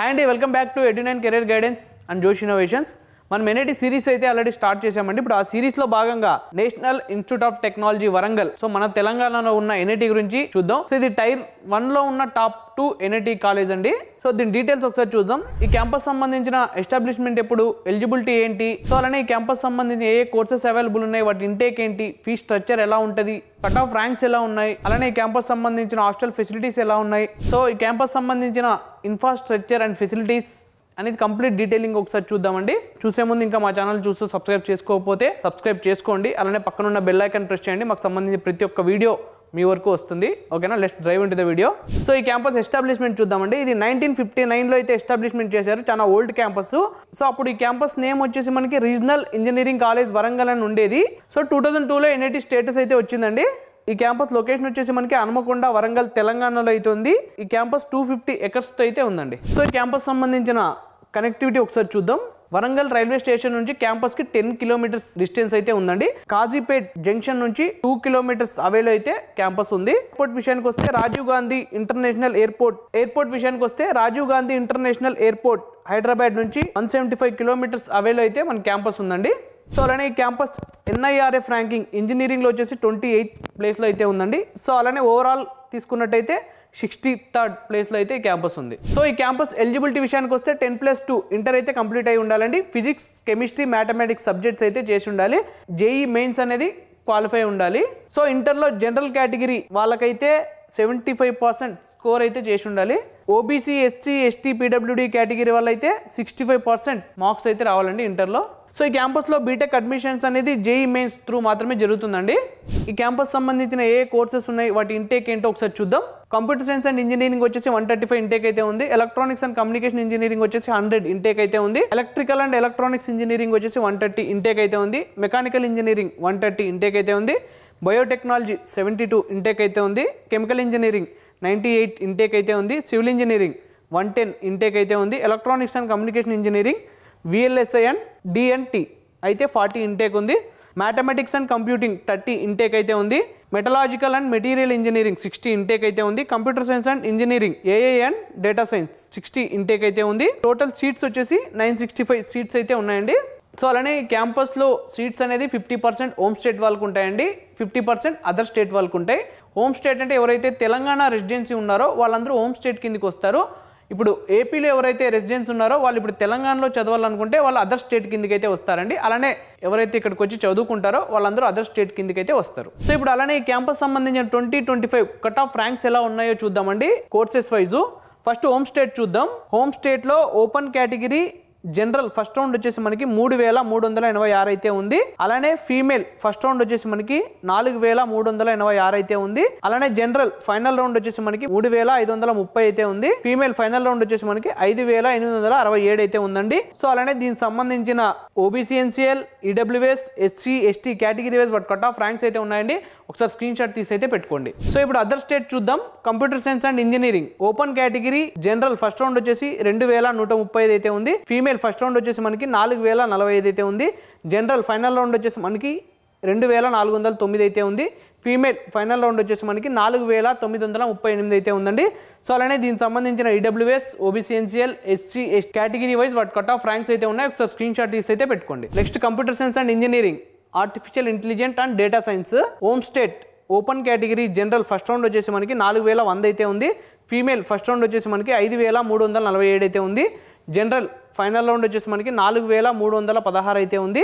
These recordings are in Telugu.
హాయ్ అండి, welcome back to 89 career guidance and జోష్ ఇన్నోవేషన్స్. మనం ఎన్ఐటి సిరీస్ అయితే ఆల్రెడీ స్టార్ట్ చేసామండి. ఇప్పుడు ఆ సిరీస్ లో భాగంగా national institute of technology Warangal, so మన తెలంగాణలో ఉన్న ఎన్ఐటి గురించి చూద్దాం. సో ఇది టైర్ 1 లో ఉన్న టాప్ 2 ఎన్ఐటి కాలేజ్ అండి. సో దీని డీటెయిల్స్ ఒకసారి చూద్దాం. ఈ క్యాంపస్ సంబంధించిన ఎస్టాబ్లిష్మెంట్ ఎప్పుడు, ఎలిజిబిలిటీ ఏంటి, సో అలానే ఈ క్యాంపస్ సంబంధించి ఏ కోర్సెస్ అవైలబుల్ ఉన్నాయి, వాటి ఇంటేక్ ఏంటి, ఫీ స్ట్రక్చర్ ఎలా ఉంటుంది, కట్ ఆఫ్ ర్యాంక్స్ ఎలా ఉన్నాయి, అలానే ఈ క్యాంపస్ సంబంధించిన హాస్టల్ ఫెసిలిటీస్ ఎలా ఉన్నాయి, సో ఈ క్యాంపస్ సంబంధించిన ఇన్ఫ్రాస్ట్రక్చర్ అండ్ ఫెసిలిటీస్ అనేది కంప్లీట్ డీటెయిలింగ్ ఒకసారి చూద్దామండి. చూసే ముందు ఇంకా మా ఛానల్ చూస్తూ సబ్స్క్రైబ్ చేసుకోకపోతే సబ్స్క్రైబ్ చేసుకోండి. అలానే పక్కన ఉన్న బెల్ ఐకాన్ ప్రెస్ చేయండి. మాకు సంబంధించిన ప్రతి ఒక్క వీడియో మీ వరకు వస్తుంది. ఓకేనా, let's drive into the video. So ఈ క్యాంపస్ ఎస్టాబ్లిష్మెంట్ చూద్దామండి. ఇది 1959లో అయితే ఎస్టాబ్లిష్మెంట్ చేశారు. చాలా ఓల్డ్ క్యాంపస్. సో అప్పుడు ఈ క్యాంపస్ నేమ్ వచ్చేసి మనకి రీజనల్ ఇంజనీరింగ్ కాలేజ్ వరంగల్ అని ఉండేది. సో 2002లో ఎన్ఐటి స్టేటస్ అయితే వచ్చిందండి. ఈ క్యాంపస్ లొకేషన్ వచ్చేసి మనకి హనుమకొండ, వరంగల్, తెలంగాణలో అయితే ఉంది. ఈ క్యాంపస్ 250 acres తో అయితే ఉందండి. సో ఈ క్యాంపస్ సంబంధించిన కనెక్టివిటీ ఒకసారి చూద్దాం. వరంగల్ రైల్వే స్టేషన్ నుంచి క్యాంపస్ కి 10 kilometers డిస్టెన్స్ అయితే ఉందండి. కాజీపేట్ జంక్షన్ నుంచి 2 kilometers అవేలో అయితే క్యాంపస్ ఉంది. ఎయిర్పోర్ట్ విషయానికి వస్తే రాజీవ్ గాంధీ ఇంటర్నేషనల్ ఎయిర్పోర్ట్ విషయానికి వస్తే రాజీవ్ గాంధీ ఇంటర్నేషనల్ ఎయిర్పోర్ట్ హైదరాబాద్ నుంచి 175 kilometers అవేలో అయితే మన క్యాంపస్ ఉందండి. సో అలానే ఈ క్యాంపస్ NIRF ర్యాంకింగ్ ఇంజనీరింగ్లో వచ్చేసి 28th ప్లేస్లో అయితే ఉందండి. సో అలానే ఓవరాల్ తీసుకున్నట్టయితే 63rd ప్లేస్లో అయితే ఈ క్యాంపస్ ఉంది. సో ఈ క్యాంపస్ ఎలిజిబిలిటీ విషయానికి వస్తే 10+2 ఇంటర్ అయితే కంప్లీట్ అయి ఉండాలండి. ఫిజిక్స్, కెమిస్ట్రీ, మ్యాథమెటిక్స్ సబ్జెక్ట్స్ అయితే చేసి ఉండాలి. జేఈ మెయిన్స్ అనేది క్వాలిఫై ఉండాలి. సో ఇంటర్లో జనరల్ కేటగిరీ వాళ్ళకైతే 75% స్కోర్ అయితే చేసి ఉండాలి. OBC, SC, ST, PWD category వాళ్ళైతే 65% మార్క్స్ అయితే రావాలండి ఇంటర్లో. సో ఈ క్యాంపస్లో బీటెక్ అడ్మిషన్స్ అనేది జేఈ మెయిన్స్ త్రూ మాత్రమే జరుగుతుందండి. ఈ క్యాంపస్ సంబంధించిన ఏ కోర్సెస్ ఉన్నాయి, వాటి ఇంటేక్ ఏంటో ఒకసారి చూద్దాం. కంప్యూటర్ సైన్స్ అండ్ ఇంజనీరింగ్ వచ్చేసి 135 ఇంటేక్ అయితే ఉంది. ఎలక్ట్రానిక్స్ అండ్ కమ్యూనికేషన్ ఇంజనీరింగ్ వచ్చేసి 100 ఇంటేక్ అయితే ఉంది. ఎలక్ట్రికల్ అండ్ ఎలక్ట్రానిక్స్ ఇంజనీరింగ్ వచ్చేసి 130 ఇంటేక్ అయితే ఉంది. మెకానికల్ ఇంజనీరింగ్ 130 ఇంటేక్ అయితే ఉంది. బయోటెక్నాలజీ 72 ఇంటేక్ అయితే ఉంది. కెమికల్ ఇంజనీరింగ్ 98 ఇంటేక్ అయితే ఉంది. సివిల్ ఇంజనీరింగ్ 110 ఇంటేక్ అయితే ఉంది. Electronics and communication engineering VLSI and DNT అయితే 40 ఇంటేక్ ఉంది. మ్యాథమెటిక్స్ అండ్ కంప్యూటింగ్ 30 ఇంటేక్ అయితే ఉంది. మెటలాజికల్ అండ్ మెటీరియల్ ఇంజనీరింగ్ 60 ఇంటేక్ అయితే ఉంది. Computer science and engineering AI and data science 60 intake అయితే ఉంది. టోటల్ సీట్స్ వచ్చేసి 965 సీట్స్ అయితే ఉన్నాయండి. సో అలానే ఈ క్యాంపస్లో సీట్స్ అనేది 50% హోమ్ స్టేట్ వాళ్ళకు ఉంటాయండి, 50% అదర్ స్టేట్ వాళ్ళకు ఉంటాయి. హోమ్ స్టేట్ అంటే ఎవరైతే తెలంగాణ రెసిడెన్సీ ఉన్నారో వాళ్ళందరూ హోమ్ స్టేట్ కిందకి వస్తారు. ఇప్పుడు ఏపీలో ఎవరైతే రెసిడెన్స్ ఉన్నారో వాళ్ళు ఇప్పుడు తెలంగాణలో చదవాలనుకుంటే వాళ్ళు అదర్ స్టేట్ కిందకి అయితే వస్తారండి. అలానే ఎవరైతే ఇక్కడికి వచ్చి చదువుకుంటారో వాళ్ళందరూ అదర్ స్టేట్ కిందకి అయితే వస్తారు. సో ఇప్పుడు అలానే ఈ క్యాంపస్ సంబంధించిన 2025 కట్ ఆఫ్ ర్యాంక్స్ ఎలా ఉన్నాయో చూద్దామండి courses wise. First home state చూద్దాం. హోమ్ స్టేట్లో open category general first round వచ్చేసి మనకి 3386 అయితే ఉంది. అలానే ఫీమేల్ ఫస్ట్ రౌండ్ వచ్చేసి మనకి 4386 అయితే ఉంది. అలానే జనరల్ ఫైనల్ రౌండ్ వచ్చేసి మనకి 3530 అయితే ఉంది. ఫీమేల్ ఫైనల్ రౌండ్ వచ్చేసి మనకి 5867 అయితే ఉందండి. సో అలానే దీనికి సంబంధించిన OBC, NCL, EWS, SC, ST category wise but cut off ranks అయితే ఉన్నాయండి. ఒకసారి స్క్రీన్ షాట్ తీసి అయితే పెట్టుకోండి. సో ఇప్పుడు అదర్ స్టేట్ చూద్దాం. Computer science and engineering open category general first round వచ్చేసి 2135 అయితే ఉంది. ఫీమేల్ ఫస్ట్ రౌండ్ వచ్చేసి మనకి 4045 అయితే ఉంది. జనరల్ ఫైనల్ రౌండ్ వచ్చేసి మనకి 2409 అయితే ఉంది. ఫీమేల్ ఫైనల్ రౌండ్ వచ్చేసి మనకి 4938 అయితే ఉందండి. సో అలానే దీనికి సంబంధించిన EWS, OBC, NCL, SC, ST category wise వాటి కట్ ఆఫ్ ర్యాంక్స్ అయితే ఉన్నాయి. ఒకసారి స్క్రీన్ షాట్ తీసి అయితే పెట్టుకోండి. Next computer science and engineering artificial intelligent and data science home state open category general first round వచ్చేసి మనకి 4100 అయితే ఉంది. ఫీమేల్ ఫస్ట్ రౌండ్ వచ్చేసి మనకి 5347 అయితే ఉంది. జనరల్ ఫైనల్ రౌండ్ వచ్చేసి మనకి 4316 అయితే ఉంది.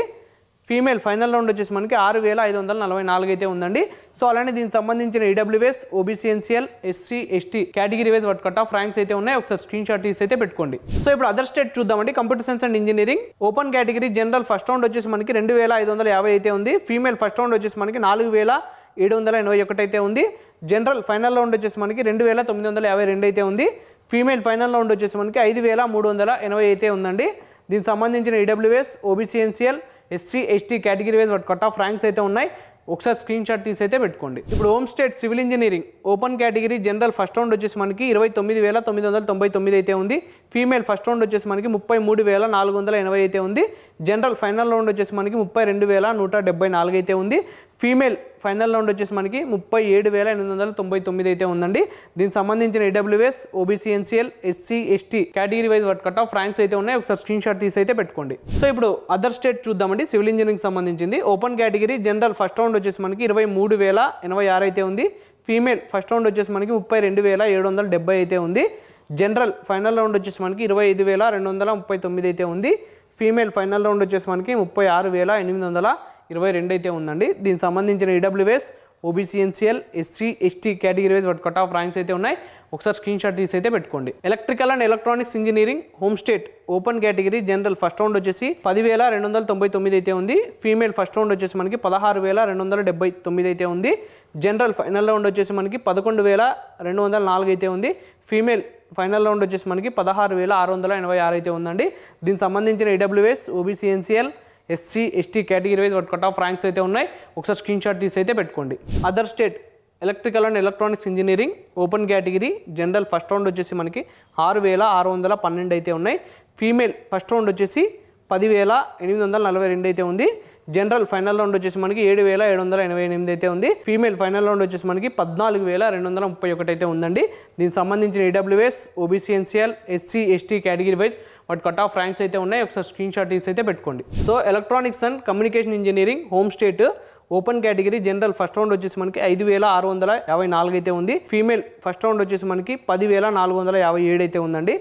ఫీమేల్ ఫైనల్ రౌండ్ వచ్చేసి మనకి 6544 అయితే ఉందండి. సో అలానే దీనికి సంబంధించిన EWS, OBC, NCL, SC, ST category wise వాటి కట్ ఆఫ్ ర్యాంక్స్ అయితే ఉన్నాయి. ఒకసారి స్క్రీన్ షాట్ తీసి అయితే పెట్టుకోండి. సో ఇప్పుడు అదర్ స్టేట్ చూద్దామండి. Computer science and engineering open category general first round వచ్చేసి మనకి 2550 అయితే ఉంది. ఫీమేల్ ఫస్ట్ రౌండ్ వచ్చేసి మనకి 4781 అయితే ఉంది. జనరల్ ఫైనల్ రౌండ్ వచ్చేసి మనకి 2952 అయితే ఉంది. ఫీమేల్ ఫైనల్ రౌండ్ వచ్చేసి మనకి 5380 అయితే ఉందండి. దీనికి సంబంధించిన EWS, OBC, NCL, SC, ST category wise cut off ranks అయితే ఉన్నాయి. ఒకసారి స్క్రీన్ షాట్ తీసి అయితే పెట్టుకోండి. ఇప్పుడు home state civil engineering open category general first round వచ్చేసి మనకి 29999 అయితే ఉంది. ఫీమేల్ ఫస్ట్ రౌండ్ వచ్చేసి మనకి 33480 అయితే ఉంది. జనరల్ ఫైనల్ రౌండ్ వచ్చేసి మనకి 32174 అయితే ఉంది. ఫీమేల్ ఫైనల్ రౌండ్ వచ్చేసి మనకి 37,899 అయితే ఉందండి. దీనికి సంబంధించిన EWS, OBC, NCL, SC, ST category wise cut off ranks అయితే ఉన్నాయి. ఒకసారి స్క్రీన్ షాట్ తీసి అయితే పెట్టుకోండి. సో ఇప్పుడు అదర్ స్టేట్ చూద్దామండి. సివిల్ ఇంజనీరింగ్ సంబంధించింది open category general first round వచ్చేసి మనకి 23,086 అయితే ఉంది. ఫీమేల్ ఫస్ట్ రౌండ్ వచ్చేసి మనకి 32,770 అయితే ఉంది. జనరల్ ఫైనల్ రౌండ్ వచ్చేసి మనకి 25,239 అయితే ఉంది. ఫీమేల్ ఫైనల్ రౌండ్ వచ్చేసి మనకి 36,822 అయితే ఉందండి. దీనికి సంబంధించిన EWS, OBC, NCL, SC, ST category wise cut off ranks అయితే ఉన్నాయి. ఒకసారి స్క్రీన్ షాట్ తీసి అయితే పెట్టుకోండి. Electrical and electronics engineering home state open category general first round వచ్చేసి 10,299 అయితే ఉంది. ఫీమేల్ ఫస్ట్ రౌండ్ వచ్చేసి మనకి 16,279 అయితే ఉంది. జనరల్ ఫైనల్ రౌండ్ వచ్చేసి మనకి 11,204 అయితే ఉంది. ఫీమేల్ ఫైనల్ రౌండ్ వచ్చేసి మనకి 16,686 అయితే ఉందండి. దీనికి సంబంధించిన EWS, OBC, NCL, SC, ST category wise cut off ranks అయితే ఉన్నాయి. ఒకసారి స్క్రీన్ షాట్ తీసి అయితే పెట్టుకోండి. Other state electrical and electronics engineering open category general first round వచ్చేసి మనకి 6,612 అయితే ఉన్నాయి. ఫీమేల్ ఫస్ట్ రౌండ్ వచ్చేసి 10,842 అయితే ఉంది. జనరల్ ఫైనల్ రౌండ్ వచ్చేసి మనకి 7,788 అయితే ఉంది. ఫీమేల్ ఫైనల్ రౌండ్ వచ్చేసి మనకి 14,231 అయితే ఉందండి. దీనికి సంబంధించిన EWS, OBC, NCL, SC, ST category wise వాటి కట్ ఆఫ్ ర్యాంక్స్ అయితే ఉన్నాయి. ఒకసారి స్క్రీన్ షాట్ తీసి అయితే పెట్టుకోండి. So electronics and communication engineering home state open category general first round వచ్చేసి మనకి 5,654 అయితే ఉంది. ఫీమేల్ ఫస్ట్ రౌండ్ వచ్చేసి మనకి 10,457 అయితే ఉందండి.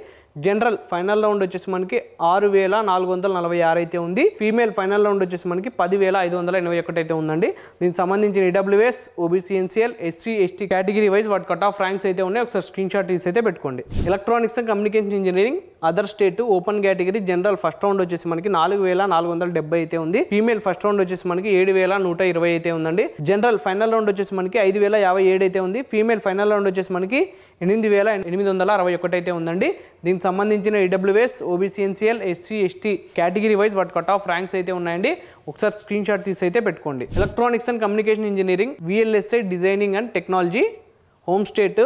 జనరల్ ఫైనల్ రౌండ్ వచ్చేసి మనకి 6,446 అయితే ఉంది. ఫీమేల్ ఫైనల్ రౌండ్ వచ్చేసి మనకి 10,581 అయితే ఉందండి. దీనికి సంబంధించిన EWS, OBC, NCL, SC, ST category wise వాటి కట్ ఆఫ్ ర్యాంక్స్ అయితే ఉన్నాయి. ఒకసారి స్క్రీన్ షాట్ తీసి అయితే పెట్టుకోండి. Electronics and communication engineering other state open category general first round వచ్చేసి మనకి 4,470 అయితే ఉంది. ఫీమేల్ ఫస్ట్ రౌండ్ వచ్చేసి మనకి 7,120 అయితే ఉందండి. జనరల్ ఫైనల్ రౌండ్ వచ్చేసి మనకి 5,057 అయితే ఉంది. ఫీమేల్ ఫైనల్ రౌండ్ వచ్చేసి మనకి 8,861 అయితే ఉందండి. దీనికి సంబంధించిన EWS, OBC, NCL, SC, ST category wise వాటి కట్ ఆఫ్ ర్యాంక్స్ అయితే ఉన్నాయండి. ఒకసారి స్క్రీన్ షాట్ తీసి అయితే పెట్టుకోండి. Electronics and communication engineering VLSI designing and technology home state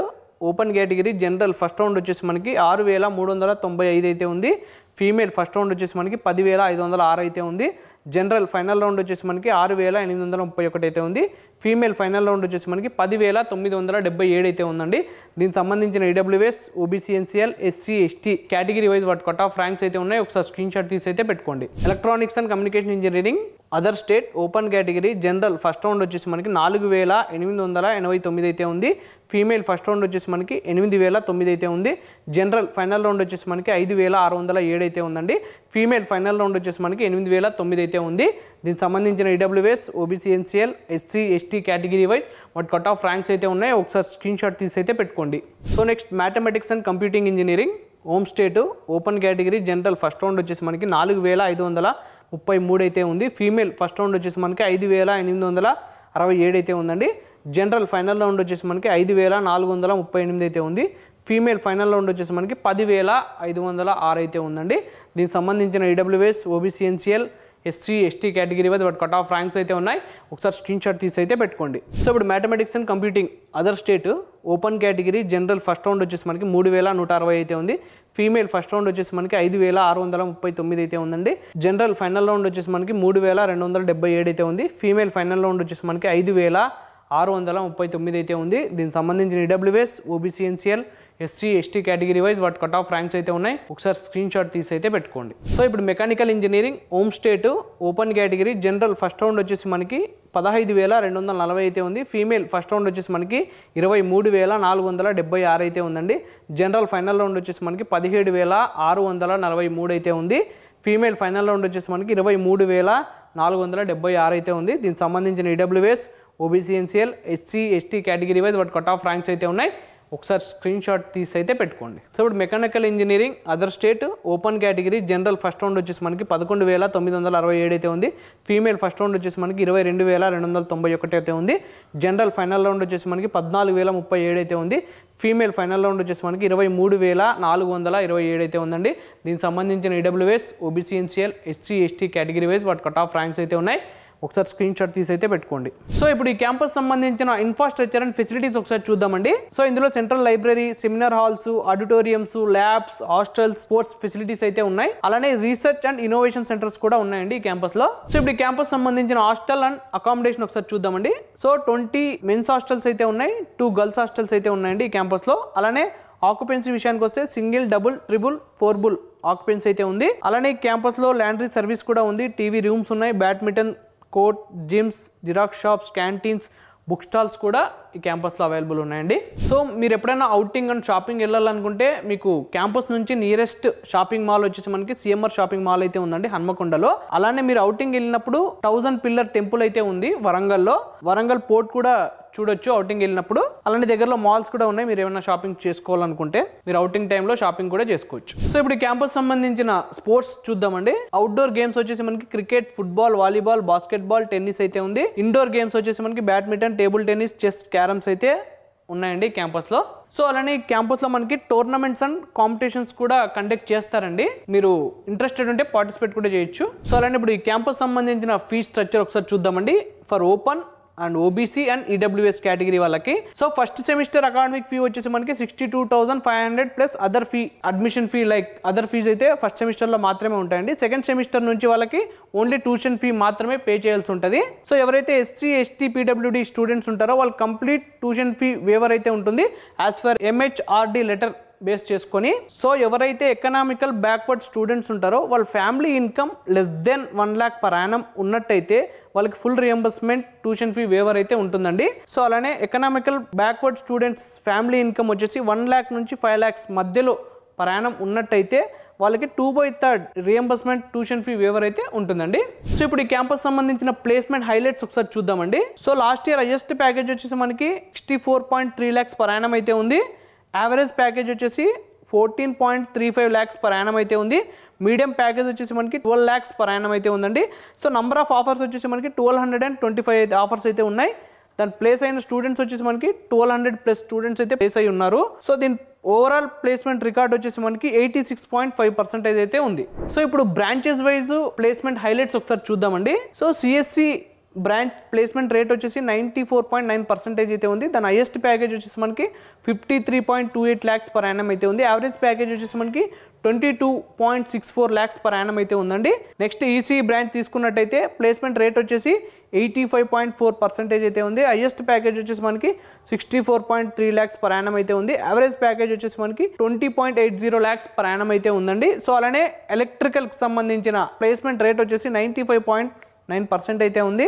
open category general first round వచ్చేసి మనకి 6,395 అయితే ఉంది. ఫీమేల్ ఫస్ట్ రౌండ్ వచ్చేసి మనకి 10,506 అయితే ఉంది. జనరల్ ఫైనల్ రౌండ్ వచ్చేసి మనకి 6,831 అయితే ఉంది. ఫీమేల్ ఫైనల్ రౌండ్ వచ్చేసి మనకి 10,977 అయితే ఉందండి. దీనికి సంబంధించిన EWS, OBC, NCL, SC, ST category wise వాటి కట్ ఆఫ్ ర్యాంక్స్ అయితే ఉన్నాయి. ఒకసారి స్క్రీన్ షాట్ తీసి అయితే పెట్టుకోండి. Electronics and communication engineering other state open category general first round వచ్చేసి మనకి 4,889 అయితే ఉంది. ఫీమేల్ ఫస్ట్ రౌండ్ వచ్చేసి మనకి 8,009 అయితే ఉంది. జనరల్ ఫైనల్ రౌండ్ వచ్చేసి మనకి 5,607 అయితే ఉందండి. ఫీమేల్ ఫైనల్ రౌండ్ వచ్చేసి మనకి 8,009 అయితే ఉంది. దీనికి సంబంధించిన EWS, OBC, NCL, SC, ST category wise వాటి కట్ ఆఫ్ ర్యాంక్స్ అయితే ఉన్నాయి. ఒకసారి స్క్రీన్ షాట్ తీసి అయితే పెట్టుకోండి. So next mathematics and computing engineering home state open category general first round వచ్చేసి మనకి 4,533 అయితే ఉంది. ఫీమేల్ ఫస్ట్ రౌండ్ వచ్చేసి మనకి 5,867 అయితే ఉందండి. జనరల్ ఫైనల్ రౌండ్ వచ్చేసి మనకి 5,438 అయితే ఉంది. ఫీమేల్ ఫైనల్ రౌండ్ వచ్చేసి మనకి 10,506 అయితే ఉందండి. దీనికి సంబంధించిన EWS, OBC, NCL, SC, ST category wise వాటి కట్ ఆఫ్ ర్యాంక్స్ అయితే ఉన్నాయి. ఒకసారి స్క్రీన్ షాట్ తీసి అయితే పెట్టుకోండి. సో ఇప్పుడు mathematics and computing other state open category general first round వచ్చేసి మనకి 3,160 అయితే ఉంది. ఫీమేల్ ఫస్ట్ రౌండ్ వచ్చేసి మనకి 5,639 అయితే ఉందండి. జనరల్ ఫైనల్ రౌండ్ వచ్చేసి మనకి 3,277 అయితే ఉంది. ఫీమేల్ ఫైనల్ రౌండ్ వచ్చేసి మనకి 5,639 అయితే ఉంది. దీనికి సంబంధించిన EWS, OBC, NCL, SC, ST category wise వాటి కట్ ఆఫ్ ర్యాంక్స్ అయితే ఉన్నాయి. ఒకసారి స్క్రీన్ షాట్ తీసి అయితే పెట్టుకోండి. సో ఇప్పుడు mechanical engineering home state open category general first round వచ్చేసి మనకి 15,240 అయితే ఉంది. ఫీమేల్ ఫస్ట్ రౌండ్ వచ్చేసి మనకి 23,476 అయితే ఉందండి. జనరల్ ఫైనల్ రౌండ్ వచ్చేసి మనకి 17,643 అయితే ఉంది. ఫీమేల్ ఫైనల్ రౌండ్ వచ్చేసి మనకి 23,476 అయితే ఉంది. దీనికి సంబంధించిన EWS, OBC, NCL, SC, ST category wise వాటి కట్ ఆఫ్ ర్యాంక్స్ అయితే ఉన్నాయి. ఒకసారి స్క్రీన్ షాట్ తీసి అయితే పెట్టుకోండి. సో ఇప్పుడు mechanical engineering other state open category general first round వచ్చేసి మనకి 11,967 అయితే ఉంది. ఫీమేల్ ఫస్ట్ రౌండ్ వచ్చేసి మనకి 22,291 అయితే ఉంది. జనరల్ ఫైనల్ రౌండ్ వచ్చేసి మనకి 14,037 అయితే ఉంది. ఫీమేల్ ఫైనల్ రౌండ్ వచ్చేసి మనకి 23,427 అయితే ఉందండి. దీనికి సంబంధించిన EWS, OBC, NCL, SC, ST category wise వాటి కట్ ఆఫ్ ర్యాంక్స్ అయితే ఉన్నాయి. ఒకసారి స్క్రీన్ షాట్ తీసి అయితే పెట్టుకోండి. సో ఇప్పుడు ఈ క్యాంపస్ సంబంధించిన ఇన్ఫ్రాస్ట్రక్చర్ అండ్ ఫెసిలిటీస్ ఒకసారి చూద్దామండి. సో ఇందులో central library, seminar halls, auditoriums, labs, hostels, sports facilities అయితే ఉన్నాయి. అలానే రీసెర్చ్ అండ్ ఇన్నోవేషన్ సెంటర్స్ కూడా ఉన్నాయండి ఈ క్యాంపస్ లో. సో ఇప్పుడు ఈ క్యాంపస్ సంబంధించిన హాస్టల్ అండ్ అకామిడేషన్ ఒకసారి చూద్దామండి. సో 20 మెన్స్ హాస్టల్స్ అయితే ఉన్నాయి, 2 గర్ల్స్ హాస్టల్స్ అయితే ఉన్నాయండి ఈ క్యాంపస్ లో. అలానే ఆక్యుపెన్సీ విషయానికి వస్తే సింగిల్, డబుల్, ట్రిబుల్, 4 ఆక్యుపెన్సీ అయితే ఉంది. అలానే క్యాంపస్ లో లాండ్రీ సర్వీస్ కూడా ఉంది, టీవీ రూమ్స్ ఉన్నాయి, badminton court, gyms, xerox shops, canteens, book stalls కూడా ఈ క్యాంపస్లో అవైలబుల్ ఉన్నాయండి. సో మీరు ఎప్పుడైనా అవుటింగ్ అండ్ షాపింగ్ వెళ్ళాలనుకుంటే మీకు క్యాంపస్ నుంచి నియరెస్ట్ షాపింగ్ మాల్ వచ్చేసి మనకి సిఎంఆర్ షాపింగ్ మాల్ అయితే ఉందండి హన్మకొండలో. అలానే మీరు అవుటింగ్ వెళ్ళినప్పుడు 1000 పిల్లర్ టెంపుల్ అయితే ఉంది వరంగల్లో. వరంగల్ పోర్ట్ కూడా చూడొచ్చు అవుటింగ్ వెళ్ళినప్పుడు. అలానే దగ్గరలో మాల్స్ కూడా ఉన్నాయి, మీరు ఏమైనా షాపింగ్ చేసుకోవాలనుకుంటే మీరు అవుటింగ్ టైంలో షాపింగ్ కూడా చేసుకోవచ్చు. సో ఇప్పుడు క్యాంపస్ సంబంధించిన స్పోర్ట్స్ చూద్దామండి. అవుట్డోర్ గేమ్స్ వచ్చేసి మనకి cricket, football, volleyball, basketball, tennis అయితే ఉంది. ఇండోర్ గేమ్స్ వచ్చేసి మనకి badminton, table tennis, chess, carroms అయితే ఉన్నాయండి క్యాంపస్లో. సో అలానే క్యాంపస్లో మనకి టోర్నమెంట్స్ అండ్ కాంపిటీషన్స్ కూడా కండక్ట్ చేస్తారండి. మీరు ఇంట్రెస్టెడ్ ఉంటే పార్టిసిపేట్ కూడా చేయొచ్చు. సో అలానే ఇప్పుడు ఈ క్యాంపస్ సంబంధించిన ఫీ స్ట్రక్చర్ ఒకసారి చూద్దామండి. For open and OBC and EWS category వాళ్ళకి so first semester academic fee వచ్చేసి మనకి 62,500 plus other fee, admission fee like other fees అయితే ఫస్ట్ సెమిస్టర్లో మాత్రమే ఉంటాయండి. సెకండ్ సెమిస్టర్ నుంచి వాళ్ళకి ఓన్లీ ట్యూషన్ ఫీ మాత్రమే పే చేయాల్సి ఉంటుంది. సో ఎవరైతే ఎస్సీ, ఎస్టీ, పీడబ్ల్యూడీ స్టూడెంట్స్ ఉంటారో వాళ్ళు కంప్లీట్ ట్యూషన్ ఫీ వేవర్ అయితే ఉంటుంది as for MHRD letter base చేసుకొని. సో ఎవరైతే ఎకనామికల్ బ్యాక్వర్డ్ స్టూడెంట్స్ ఉంటారో వాళ్ళ family income less than 1 lakh per annum ఉన్నట్టయితే వాళ్ళకి full reimbursement tuition fee waiver అయితే ఉంటుందండి. సో అలానే economical backward students family income వచ్చేసి 1 lakh నుంచి 5 lakhs మధ్యలో per annum ఉన్నట్టయితే వాళ్ళకి 2/3 రియంబర్స్మెంట్ ట్యూషన్ ఫీ వేవర్ అయితే ఉంటుందండి. సో ఇప్పుడు ఈ క్యాంపస్ సంబంధించిన ప్లేస్మెంట్ హైలైట్స్ ఒకసారి చూద్దామండి. So last year highest package వచ్చేసి మనకి 64.3 lakhs per annum అయితే ఉంది. యావరేజ్ ప్యాకేజ్ వచ్చేసి 14.35 lakhs per annum అయితే ఉంది. మీడియం ప్యాకేజ్ వచ్చేసి మనకి 12 lakhs per annum అయితే ఉందండి. సో నంబర్ ఆఫ్ ఆఫర్స్ వచ్చేసి మనకి 1225 ఆఫర్స్ అయితే ఉన్నాయి. దాని ప్లేస్ అయిన స్టూడెంట్స్ వచ్చేసి మనకి 1200+ స్టూడెంట్స్ అయితే ప్లేస్ అయి ఉన్నారు. సో దీని ఓవరాల్ ప్లేస్మెంట్ రికార్డ్ వచ్చేసి మనకి 86.5% అయితే ఉంది. సో ఇప్పుడు బ్రాంచెస్ వైజ్ ప్లేస్మెంట్ హైలైట్స్ ఒకసారి చూద్దామండి. So CSC branch placement rate వచ్చేసి 94.9% అయితే ఉంది. దాని హైయెస్ట్ ప్యాకేజ్ వచ్చేసి మనకి 53.28 lakhs per annum అయితే ఉంది. యావరేజ్ ప్యాకేజ్ వచ్చేసి మనకి 22.64 lakhs per annum అయితే ఉందండి. నెక్స్ట్ ఈసీ బ్రాంచ్ తీసుకున్నట్టయితే ప్లేస్మెంట్ రేట్ వచ్చేసి 85.4% అయితే ఉంది. హైయెస్ట్ ప్యాకేజ్ వచ్చేసి మనకి 64.3 lakhs per annum అయితే ఉంది. యావరేజ్ ప్యాకేజ్ వచ్చేసి మనకి 20.80 lakhs per annum అయితే ఉందండి. సో అలానే ఎలక్ట్రికల్కి సంబంధించిన ప్లేస్మెంట్ రేట్ వచ్చేసి 95.9% అయితే ఉంది.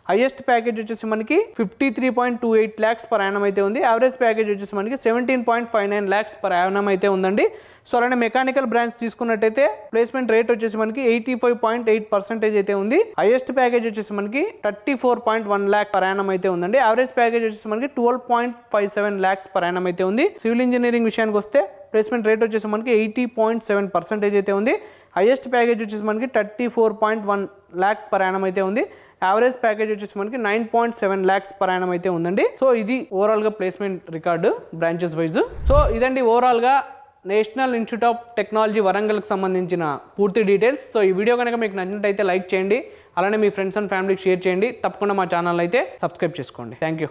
హైయెస్ట్ ప్యాకేజ్ వచ్చేసి మనకి 53.28 lakhs per annum అయితే ఉంది. యావరేజ్ ప్యాకేజ్ వచ్చేసి మనకి 17.59 lakhs per annum అయితే ఉందండి. సో అలానే మెకానికల్ బ్రాంచ్ తీసుకున్నట్టయితే ప్లేస్మెంట్ రేట్ వచ్చేసి మనకి 85.8% అయితే ఉంది. హైయెస్ట్ ప్యాకేజ్ వచ్చేసి మనకి 34.1 lakh per annum అయితే ఉందండి. యావరేజ్ ప్యాకేజ్ వచ్చేసి మనకి 12.57 lakhs per annum అయితే ఉంది. సివిల్ ఇంజనీరింగ్ విషయానికి వస్తే ప్లేస్మెంట్ రేట్ వచ్చేసి మనకి 80.7% అయితే ఉంది. హైయెస్ట్ ప్యాకేజ్ వచ్చేసి మనకి 34.1 lakh per annum అయితే ఉంది. యావరేజ్ ప్యాకేజ్ వచ్చేసి మనకి 9.7 lakhs per annum అయితే ఉందండి. సో ఇది ఓవరాల్గా placement record branches wise. So ఇదండి ఓవరాల్గా నేషనల్ ఇన్స్టిట్యూట్ ఆఫ్ టెక్నాలజీ వరంగల్కి సంబంధించిన పూర్తి డీటెయిల్స్. సో ఈ వీడియో కనుక మీకు నచ్చినట్టయితే లైక్ చేయండి, అలానే మీ ఫ్రెండ్స్ అండ్ ఫ్యామిలీకి షేర్ చేయండి. తప్పకుండా మా ఛానల్ అయితే సబ్స్క్రైబ్ చేసుకోండి. Thank you.